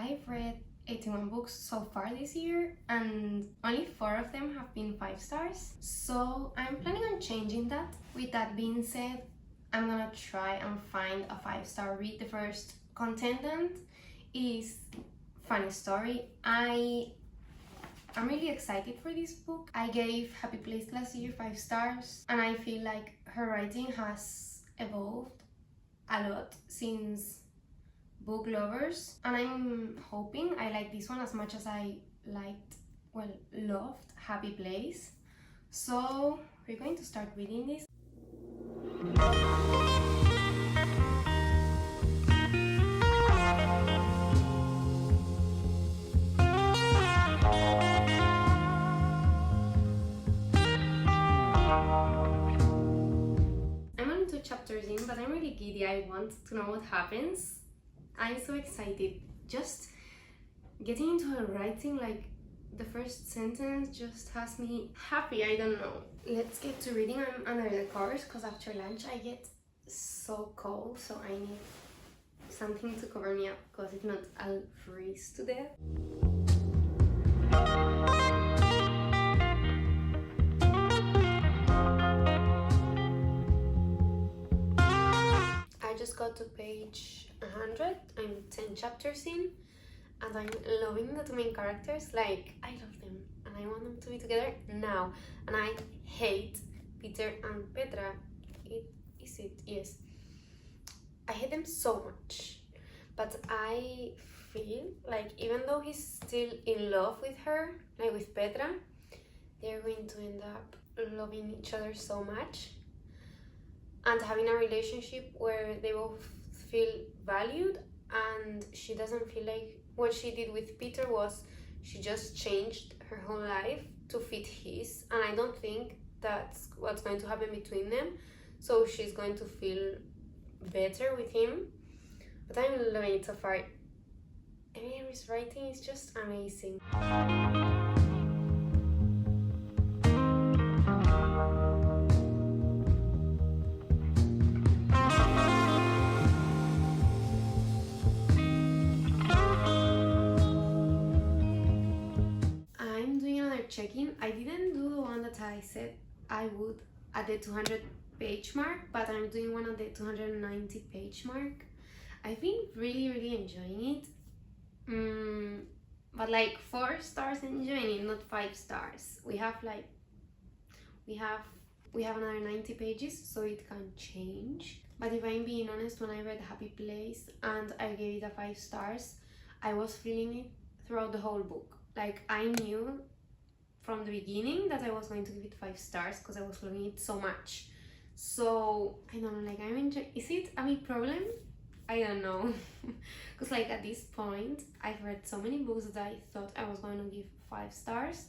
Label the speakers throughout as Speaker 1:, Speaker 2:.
Speaker 1: I've read 81 books so far this year, and only 4 of them have been 5 stars. So I'm planning on changing that. With that being said, I'm gonna try and find a 5-star read. The first contestant is Funny Story. I'm really excited for this book. I gave Happy Place last year 5 stars, and I feel like her writing has evolved a lot since Book Lovers, and I'm hoping I like this one as much as I loved Happy Place. So we're going to start reading this. I'm only 2 chapters in, but I'm really giddy. I want to know what happens. I'm so excited. Just getting into her writing, like the first sentence just has me happy. I don't know. Let's get to reading. I'm under the covers because after lunch I get so cold, so I need something to cover me up because if not I'll freeze to death. I just got to page 100. I'm 10 chapters in, and I'm loving the 2 main characters. Like, I love them and I want them to be together now. And I hate Peter and Petra. Yes. I hate them so much. But I feel like even though he's still in love with her, like with Petra, they're going to end up loving each other so much and having a relationship where they both feel valued, and she doesn't feel like what she did with Peter was she just changed her whole life to fit his, and I don't think that's what's going to happen between them. So she's going to feel better with him, but I'm loving it so far. Emily's writing is just amazing. Checking. I didn't do the one that I said I would at the 200 page mark, but I'm doing one at the 290 page mark. I've been really enjoying it, but like 4 stars enjoying it, not 5 stars. We have another 90 pages, so it can change. But if I'm being honest, when I read Happy Place and I gave it a 5 stars, I was feeling it throughout the whole book. Like, I knew from the beginning that I was going to give it 5 stars because I was loving it so much. So I don't know, like, I'm enjoying. Is it a big problem? I don't know. Because like at this point I've read so many books that I thought I was going to give 5 stars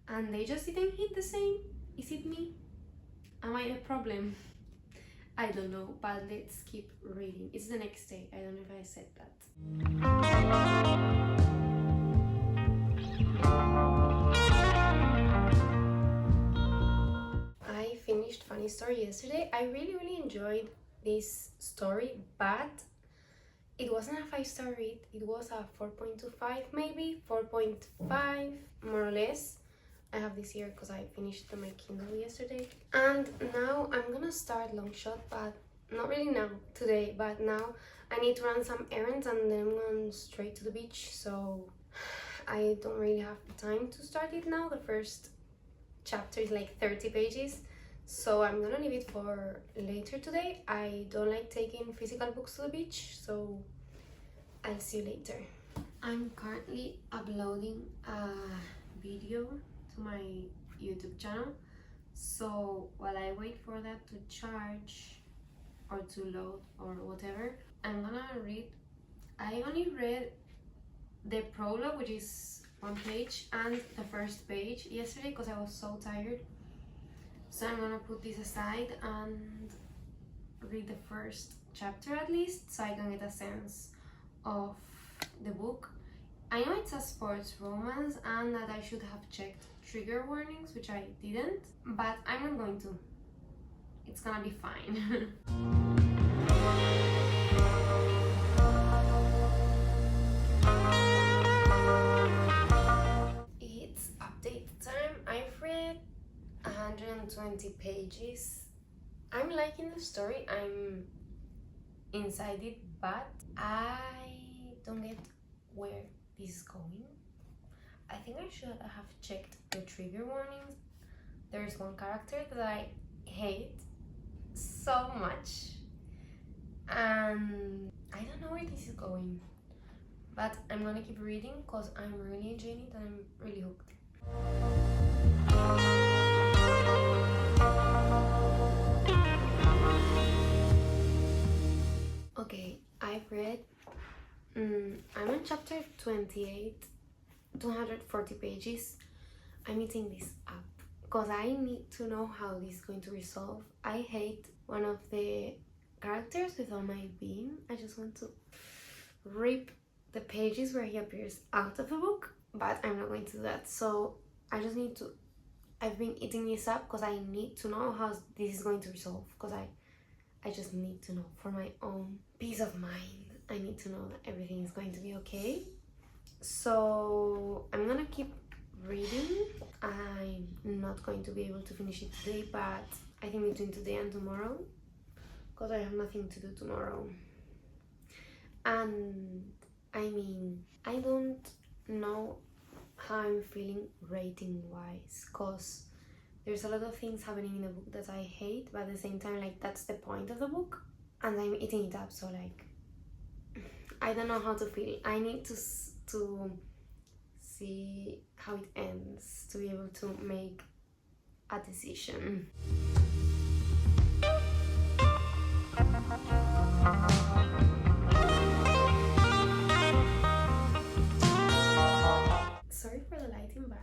Speaker 1: and they just didn't hit the same. Is it me? Am I the problem? I don't know, but let's keep reading. It's the next day. I don't know if I said that. Finished Funny Story yesterday. I really enjoyed this story, but it wasn't a 5-star read. It was a 4.25, maybe 4.5 more or less. I have this here because I finished my Kindle yesterday, and now I'm gonna start Longshot, but not really now today, but now I need to run some errands and then I'm going straight to the beach, so I don't really have the time to start it now. The first chapter is like 30 pages. So I'm gonna leave it for later today. I don't like taking physical books to the beach, so I'll see you later. I'm currently uploading a video to my YouTube channel. So while I wait for that to charge or to load or whatever, I'm gonna read. I only read the prologue, which is 1 page, and the first page yesterday because I was so tired. So I'm gonna put this aside and read the first chapter at least, so I can get a sense of the book. I know it's a sports romance and that I should have checked trigger warnings, which I didn't, but I'm not going to. It's gonna be fine. 220 pages. I'm liking the story, I'm inside it, but I don't get where this is going. I think I should have checked the trigger warnings. There's one character that I hate so much, and I don't know where this is going, but I'm gonna keep reading because I'm really enjoying it and I'm really hooked. Okay, I've read, I'm on chapter 28, 240 pages. I'm eating this up because I need to know how this is going to resolve. I hate one of the characters with all my being. I just want to rip the pages where he appears out of the book, but I'm not going to do that. So I just need to, I've been eating this up because I need to know how this is going to resolve, because I just need to know for my own peace of mind. I need to know that everything is going to be okay. So I'm gonna keep reading. I'm not going to be able to finish it today, but I think between today and tomorrow, because I have nothing to do tomorrow. And I mean, I don't know how I'm feeling rating wise, because there's a lot of things happening in the book that I hate, but at the same time, like, that's the point of the book and I'm eating it up. So like, I don't know how to feel. I need to see how it ends to be able to make a decision. Sorry for the lighting, but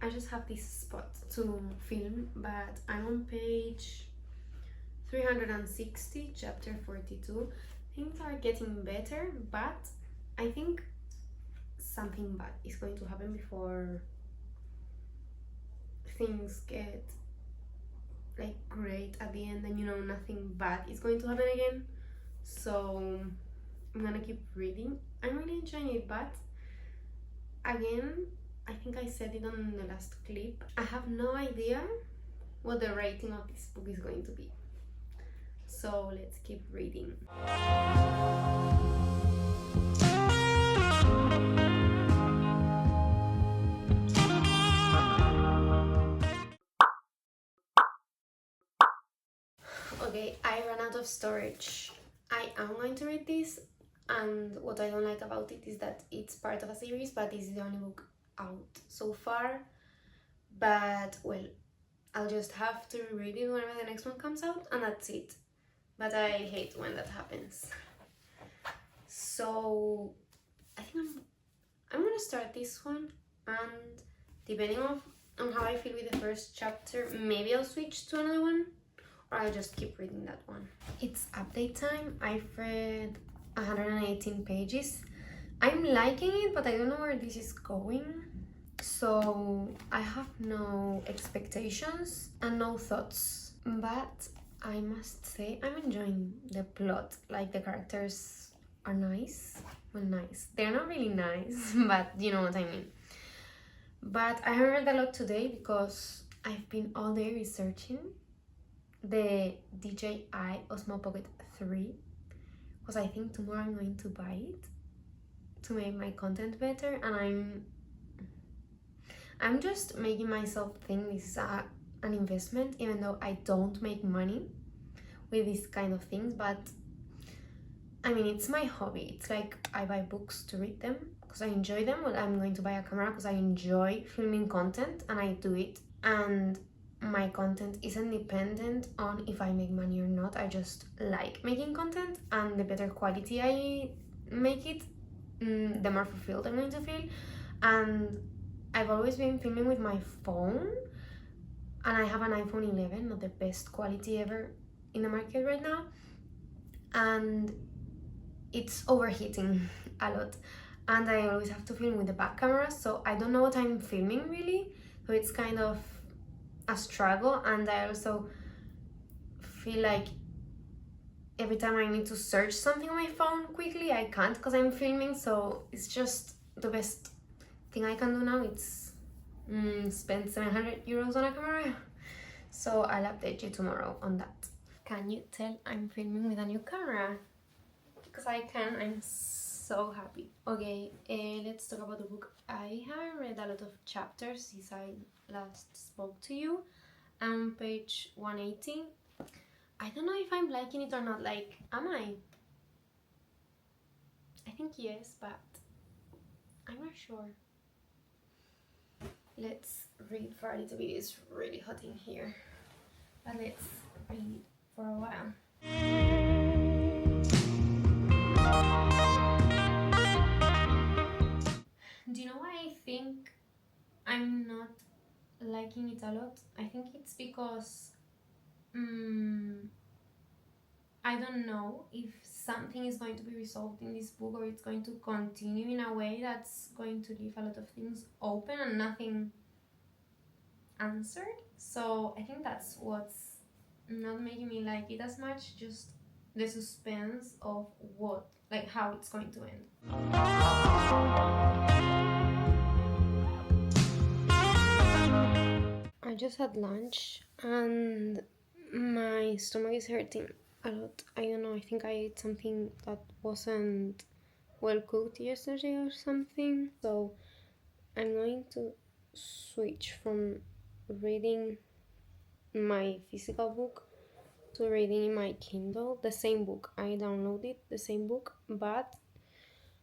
Speaker 1: I just have this spot to film, but I'm on page 360, chapter 42. Things are getting better, but I think something bad is going to happen before things get like great at the end, and you know, nothing bad is going to happen again. So I'm gonna keep reading. I'm really enjoying it, but again, I think I said it on the last clip, I have no idea what the rating of this book is going to be. So let's keep reading. Okay, I ran out of storage. I am going to read this, and what I don't like about it is that it's part of a series, but this is the only book out so far. But well, I'll just have to read it whenever the next one comes out, and that's it. But I hate when that happens. So I think I'm gonna start this one, and depending on how I feel with the first chapter, maybe I'll switch to another one, or I'll just keep reading that one. It's update time. I've read 118 pages. I'm liking it, but I don't know where this is going. So I have no expectations and no thoughts, but I must say I'm enjoying the plot. Like, the characters are nice. Well, nice. They're not really nice, but you know what I mean. But I have read a lot today because I've been all day researching the DJI Osmo Pocket 3, because I think tomorrow I'm going to buy it to make my content better, and I'm just making myself think this is an investment, even though I don't make money with these kind of things. But I mean, it's my hobby. It's like I buy books to read them because I enjoy them. Well, I'm going to buy a camera because I enjoy filming content, and I do it, and my content isn't dependent on if I make money or not. I just like making content, and the better quality I make it, the more fulfilled I'm going to feel. And I've always been filming with my phone, and I have an iPhone 11, not the best quality ever in the market right now, and it's overheating a lot, and I always have to film with the back camera, so I don't know what I'm filming really, so it's kind of a struggle. And I also feel like every time I need to search something on my phone quickly, I can't because I'm filming. So it's just the best thing I can do now. It's spend 700 euros on a camera. So I'll update you tomorrow on that. Can you tell I'm filming with a new camera? Because I can, I'm so happy. Okay, let's talk about the book. I haven't read a lot of chapters since I last spoke to you. I'm on page 180. I don't know if I'm liking it or not. Like, am I? I think yes, but I'm not sure. Let's read for a little bit. It's really hot in here. But let's read for a while. Do you know why I think I'm not liking it a lot? I think it's because I don't know if something is going to be resolved in this book or it's going to continue in a way that's going to leave a lot of things open and nothing answered. So I think that's what's not making me like it as much, just the suspense of what, like how it's going to end. I just had lunch and my stomach is hurting a lot. I don't know, I think I ate something that wasn't well cooked yesterday or something. So I'm going to switch from reading my physical book to reading in my Kindle. The same book. I downloaded the same book, but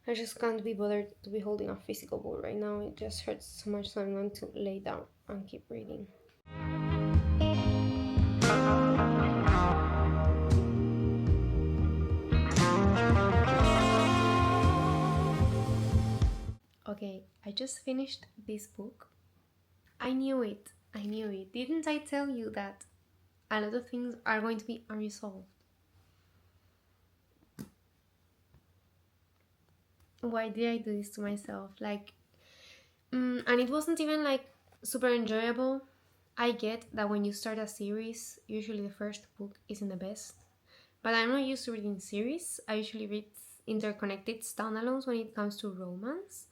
Speaker 1: I just can't be bothered to be holding a physical book right now. It just hurts so much, so I'm going to lay down and keep reading. Okay, I just finished this book. I knew it. Didn't I tell you that a lot of things are going to be unresolved? Why did I do this to myself? Like, and it wasn't even like super enjoyable. I get that when you start a series, usually the first book isn't the best. But I'm not used to reading series. I usually read interconnected standalones when it comes to romance.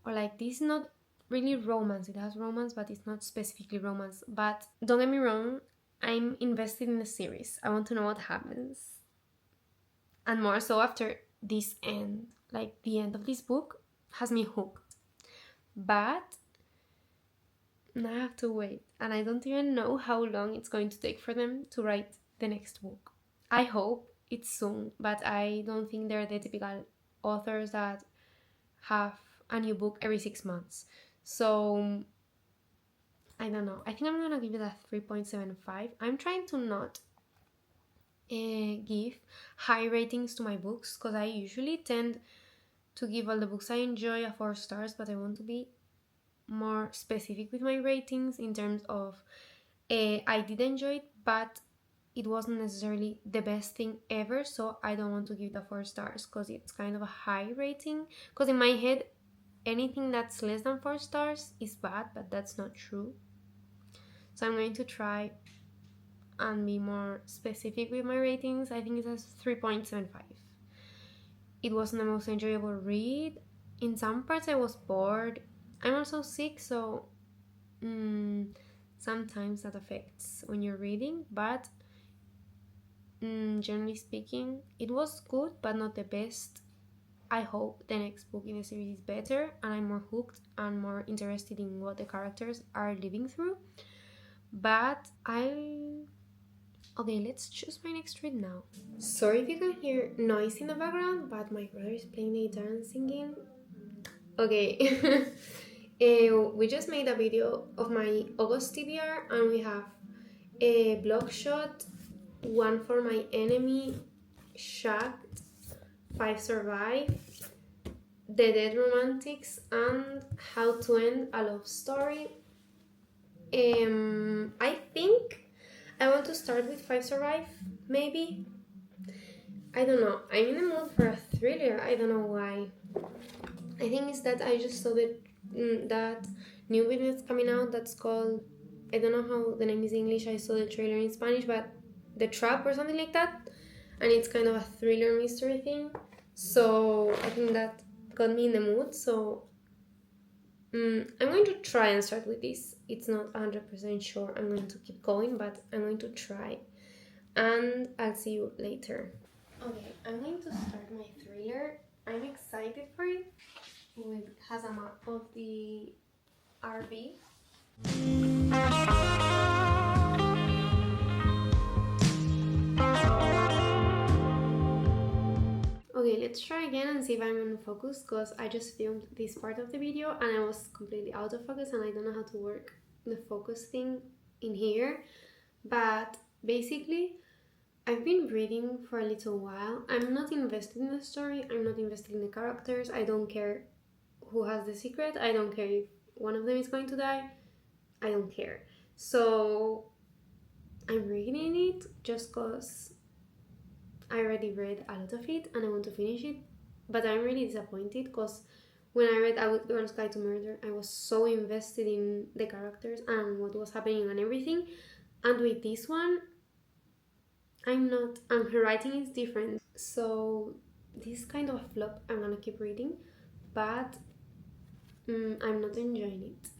Speaker 1: Or like, this is not really romance. It has romance, but it's not specifically romance. But don't get me wrong, I'm invested in the series. I want to know what happens. And more so after this end. Like, the end of this book has me hooked. But now I have to wait. And I don't even know how long it's going to take for them to write the next book. I hope it's soon, but I don't think they're the typical authors that have a new book every 6 months. So I don't know. I think I'm gonna give it a 3.75. I'm trying to not give high ratings to my books, because I usually tend to give all the books I enjoy a 4 stars, but I want to be more specific with my ratings in terms of I did enjoy it, but it wasn't necessarily the best thing ever, so I don't want to give it a 4 stars because it's kind of a high rating. Because in my head, anything that's less than 4 stars is bad, but that's not true. So I'm going to try and be more specific with my ratings. I think it's a 3.75. It wasn't the most enjoyable read. In some parts I was bored. I'm also sick, so sometimes that affects when you're reading, but generally speaking, it was good, but not the best. I hope the next book in the series is better and I'm more hooked and more interested in what the characters are living through. But okay, let's choose my next read now. Sorry if you can hear noise in the background, but my brother is playing the guitar and singing. Okay. We just made a video of my August TBR and we have a blog shot, one for my enemy, Shagged, 5 Survive, The Dead Romantics, and How to End a Love Story. I think I want to start with 5 Survive, maybe. I don't know. I'm in the mood for a thriller. I don't know why. I think it's that I just saw that new video that's coming out that's called, I don't know how the name is in English. I saw the trailer in Spanish, but The Trap or something like that. And it's kind of a thriller mystery thing. So I think that got me in the mood. So I'm going to try and start with this. It's not 100% sure I'm going to keep going, but I'm going to try. And I'll see you later. Okay, I'm going to start my thriller. I'm excited for it. It has a map of the RV. Okay, let's try again and see if I'm in focus, because I just filmed this part of the video and I was completely out of focus and I don't know how to work the focus thing in here. But basically, I've been reading for a little while. I'm not invested in the story, I'm not invested in the characters, I don't care who has the secret, I don't care if one of them is going to die, I don't care. So I'm reading it just because I already read a lot of it and I want to finish it, but I'm really disappointed because when I read A Good Girl's Guide to Murder, I was so invested in the characters and what was happening and everything, and with this one, I'm not, and her writing is different. So this kind of a flop. I'm gonna keep reading, but I'm not enjoying it.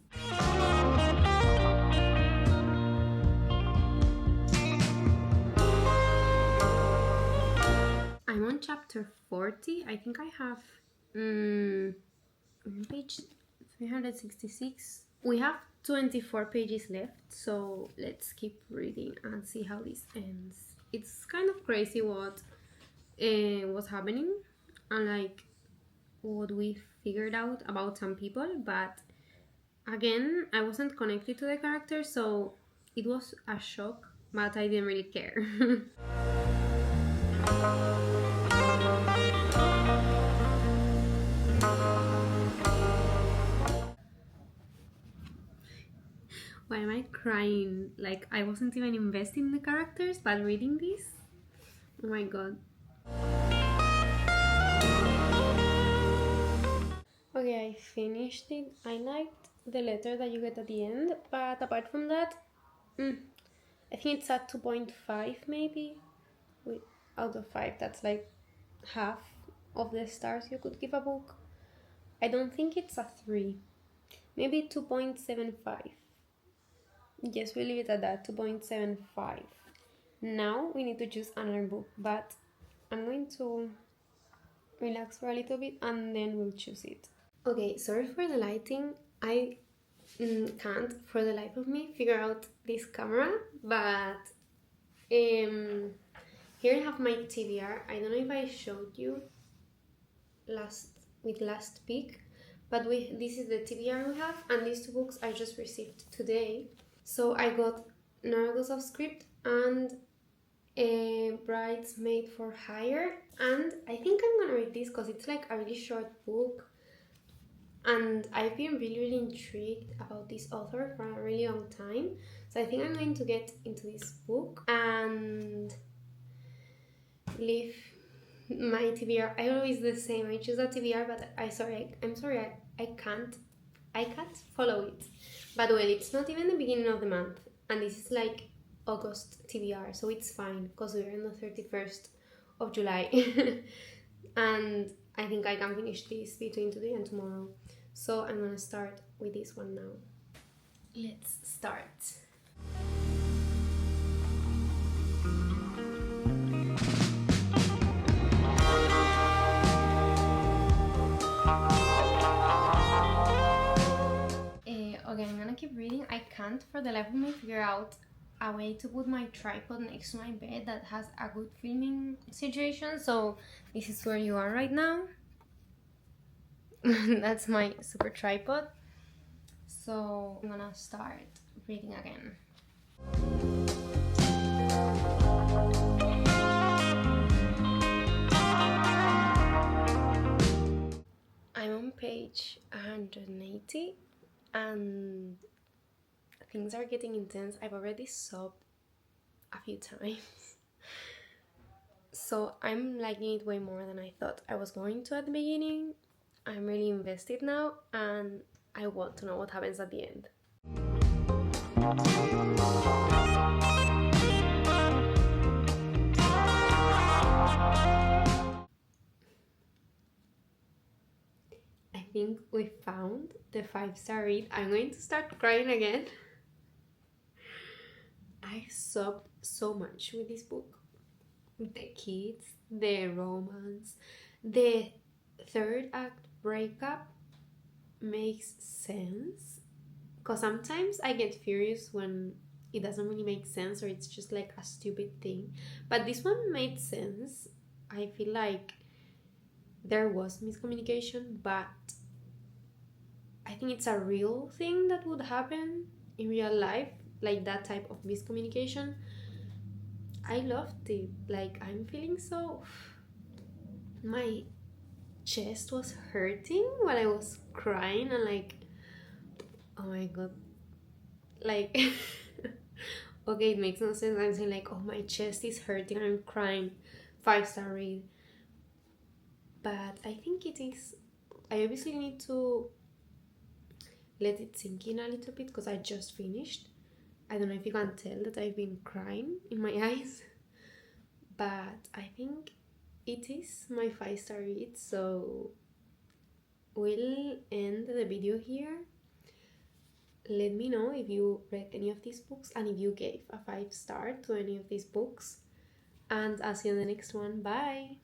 Speaker 1: I'm on chapter 40. I think I have page 366. We have 24 pages left, so let's keep reading and see how this ends. It's kind of crazy what's happening and like what we figured out about some people, but again, I wasn't connected to the character, so it was a shock, but I didn't really care. Why am I crying? Like, I wasn't even invested in the characters, but reading this? Oh my god. Okay, I finished it. I liked the letter that you get at the end, but apart from that, I think it's at 2.5 maybe. Out of 5, that's like half of the stars you could give a book. I don't think it's a 3. Maybe 2.75. Yes, we leave it at that, 2.75. Now we need to choose another book, but I'm going to relax for a little bit and then we'll choose it. Okay, sorry for the lighting. I can't for the life of me figure out this camera, but here I have my TBR. I don't know if I showed you last peek, but this is the TBR we have, and these 2 books I just received today. So I got Nargos of Script and Bridesmaid for Hire, and I think I'm gonna read this because it's like a really short book and I've been really intrigued about this author for a really long time, so I think I'm going to get into this book and leave my TBR. I always the same, I choose a TBR, but I'm sorry I can't follow it. But well, it's not even the beginning of the month and this is like August TBR, so it's fine because we're in the 31st of July and I think I can finish this between today and tomorrow. So I'm gonna start with this one now. Let's start. Okay, I'm gonna keep reading. I can't for the life of me figure out a way to put my tripod next to my bed that has a good filming situation, so this is where you are right now. That's my super tripod. So I'm gonna start reading again. I'm on page 180 and things are getting intense. I've already sobbed a few times. So I'm liking it way more than I thought I was going to at the beginning. I'm really invested now and I want to know what happens at the end. I'm think we found the 5-star read. I'm going to start crying again. I sobbed so much with this book. The kids, the romance, the third act breakup makes sense. Because sometimes I get furious when it doesn't really make sense or it's just like a stupid thing. But this one made sense. I feel like there was miscommunication, but I think it's a real thing that would happen in real life, like that type of miscommunication. I loved it. Like, I'm feeling so. My chest was hurting while I was crying, and like, oh my god. Like, okay, it makes no sense. I'm saying, like, oh, my chest is hurting, I'm crying. 5-star read. But I think it is. I obviously need to let it sink in a little bit because I just finished. I don't know if you can tell that I've been crying in my eyes, but I think it is my 5-star read, so we'll end the video here. Let me know if you read any of these books and if you gave a 5-star to any of these books, and I'll see you in the next one. Bye!